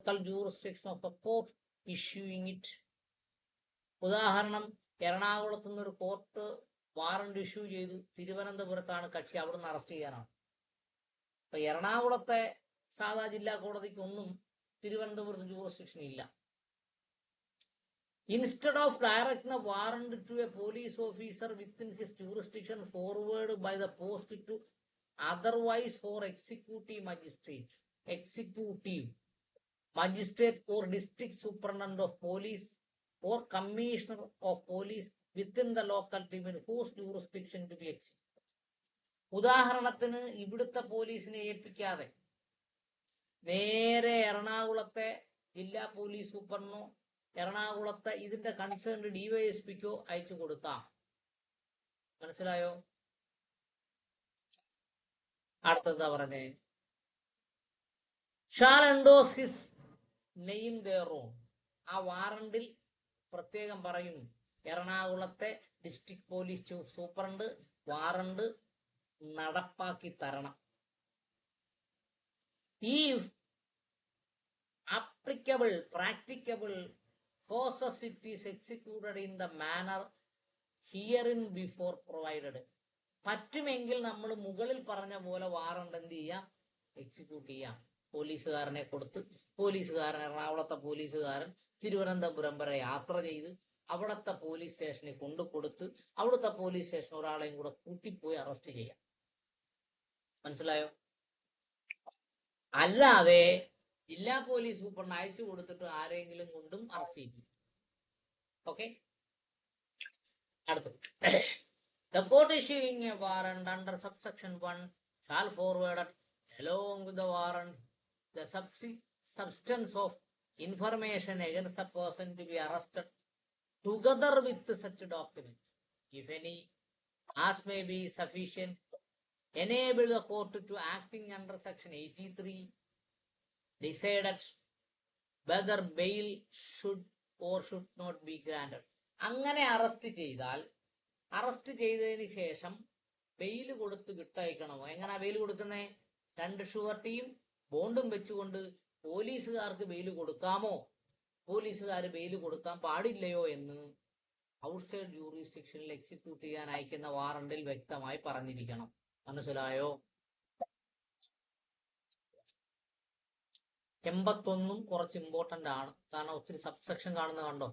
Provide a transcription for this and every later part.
local jurisdiction of the court issuing it. ഉദാഹരണം, എറണാകുളത്ത് നിന്നൊരു കോർട്ട് വാറണ്ട് ഇഷ്യൂ ചെയ്തു, തിരുവനന്തപുരത്താണ് കക്ഷി, അവിടുന്ന് അറസ്റ്റ് ചെയ്യാനാണ്. അപ്പൊ എറണാകുളത്തെ സാധാ ജില്ലാ കോടതിക്കൊന്നും തിരുവനന്തപുരത്ത് ജൂറിസ്ഡിക്ഷൻ ഇല്ല. Instead of directing a warrant to a police officer within his jurisdiction forward by the post to otherwise for executive magistrate or district superintendent of police or commissioner of police within the local limit whose jurisdiction to be executed. ഉദാഹരണത്തിന്, ഇവിടുത്തെ പോലീസിനെ ഏൽപ്പിക്കാതെ നേരെ എറണാകുളത്തെ ജില്ലാ police സൂപ്പറിനോ എറണാകുളത്തെ ഇതിന്റെ concerned ഡിവൈഎസ്പിക്കോ അയച്ചു കൊടുക്കാം. മനസ്സിലായോ? അടുത്തെന്താ പറഞ്ഞേ? Shall endorse his name thereon. ആ വാറണ്ടിൽ പ്രത്യേകം പറയുന്നു, എറണാകുളത്തെ ഡിസ്ട്രിക്ട് പോലീസ് സൂപ്രണ്ട് വാറണ്ട് നടപ്പാക്കി തരണം. If applicable, practicable, causes it is executed in the manner herein before provided. പറ്റുമെങ്കിൽ നമ്മൾ മുകളിൽ പറഞ്ഞ പോലെ വാറണ്ട് എന്ത് ചെയ്യാം? എക്സിക്യൂട്ട് ചെയ്യാം. പോലീസുകാരനെ കൊടുത്ത്, പോലീസുകാരൻ എറണാകുളത്തെ പോലീസുകാരൻ തിരുവനന്തപുരം വരെ യാത്ര ചെയ്ത് അവിടുത്തെ പോലീസ് സ്റ്റേഷനിൽ കൊണ്ടു കൊടുത്ത് അവിടുത്തെ പോലീസ് സ്റ്റേഷൻ ഒരാളെയും കൂടെ കൂട്ടിപ്പോയി അറസ്റ്റ് ചെയ്യാം. മനസ്സിലായോ? അല്ലാതെ ജില്ലാ പോലീസ് സൂപ്രണ്ട് അയച്ചു കൊടുത്തിട്ട് ആരെങ്കിലും കൊണ്ടും അറസ്റ്റ് ചെയ്യും. ഓക്കെ, അടുത്തത്. The court issuing a warrant under subsection 1 shall forward along with the warrant the substance of information against the person to be arrested together with such documents, if any, as may be sufficient, enable the court to acting under section 83 decided whether bail should or should not be granted. അങ്ങനെ arrest ചെയ്താൽ, arrest ചെയ്തതിന് ശേഷം bail കൊടുത്ത് വിട്ടയക്കണമോ? എങ്ങനെ bail കൊടുക്കുന്നേ? 2 ഷുവർട്ടിയും ബോണ്ടും വെച്ചുകൊണ്ട് പോലീസുകാർക്ക് bail കൊടുക്കാമോ, പോലീസുകാർ ബെയിൽ കൊടുക്കാൻ പാടില്ലയോ എന്ന് ഔട്ട്സൈഡ് ജൂറിസ്ഡിക്ഷനിൽ എക്സിക്യൂട്ട് ചെയ്യാൻ അയക്കുന്ന വാറണ്ടിൽ വ്യക്തമായി പറഞ്ഞിരിക്കണം. മനസ്സിലായോ? 81 കുറച്ച് ഇമ്പോർട്ടന്റ് ആണ്, കാരണം ഒത്തിരി സബ്സെക്ഷൻ കാണുന്നത് കണ്ടോ?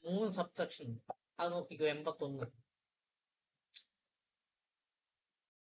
3 സബ്സെക്ഷൻ, അത് നോക്കിക്കോ. 81